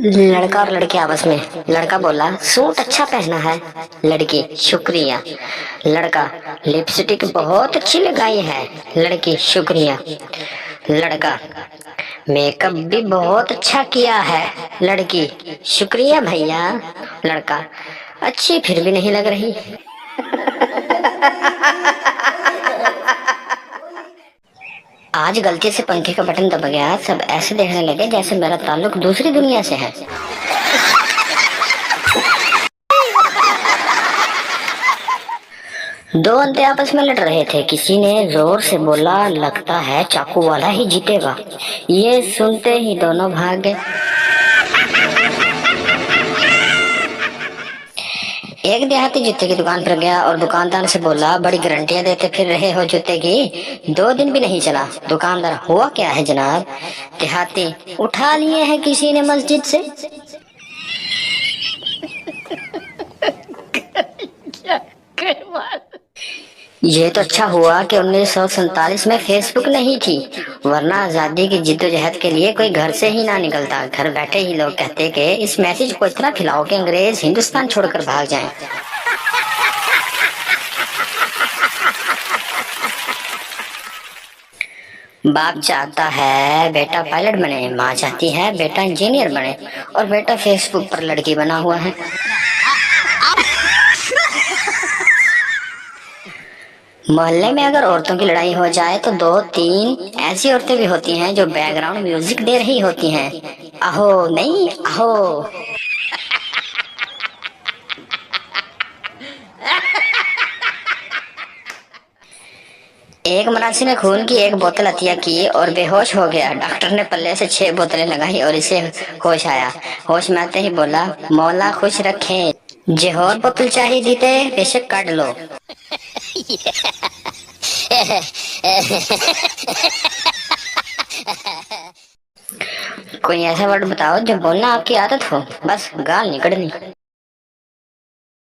लड़का और लड़की आपस में। लड़का बोला सूट अच्छा पहना है। लड़की शुक्रिया। लड़का लिपस्टिक बहुत अच्छी लगाई है। लड़की शुक्रिया। लड़का मेकअप भी बहुत अच्छा किया है। लड़की शुक्रिया भैया। लड़का अच्छी फिर भी नहीं लग रही। आज गलती से पंखे का बटन दब गया। सब ऐसे देखने लगे जैसे मेरा ताल्लुक दूसरी दुनिया से है। दो अंधे आपस में लड़ रहे थे। किसी ने जोर से बोला लगता है चाकू वाला ही जीतेगा। ये सुनते ही दोनों भाग गए। एक देहाती जूते की दुकान पर गया और दुकानदार से बोला बड़ी गारंटियां देते फिर रहे हो जूते की, 2 दिन भी नहीं चला। दुकानदार हुआ क्या है जनाब? देहाती उठा लिए हैं किसी ने मस्जिद से। ये तो अच्छा हुआ कि 1947 में फेसबुक नहीं थी, वरना आजादी की जिद्दोजहद के लिए कोई घर से ही ना निकलता। घर बैठे ही लोग कहते कि इस मैसेज को इतना फैलाओ कि अंग्रेज हिंदुस्तान छोड़कर भाग जाएं। बाप चाहता है बेटा पायलट बने, माँ चाहती है बेटा इंजीनियर बने, और बेटा फेसबुक पर लड़की बना हुआ है। मोहल्ले में अगर औरतों की लड़ाई हो जाए तो 2-3 ऐसी औरतें भी होती हैं जो बैकग्राउंड म्यूजिक दे रही होती हैं। आहो नहीं आहो। एक मरासी ने खून की एक बोतल हत्या की और बेहोश हो गया। डॉक्टर ने पल्ले से 6 बोतलें लगाई और इसे होश आया। होश में आते ही बोला मौला खुश रखे, जे और बोतल चाहिए जीते बेशक काट लो। कोई ऐसा वर्ड बताओ जो बोलना आपकी आदत हो, बस गाल निकलनी।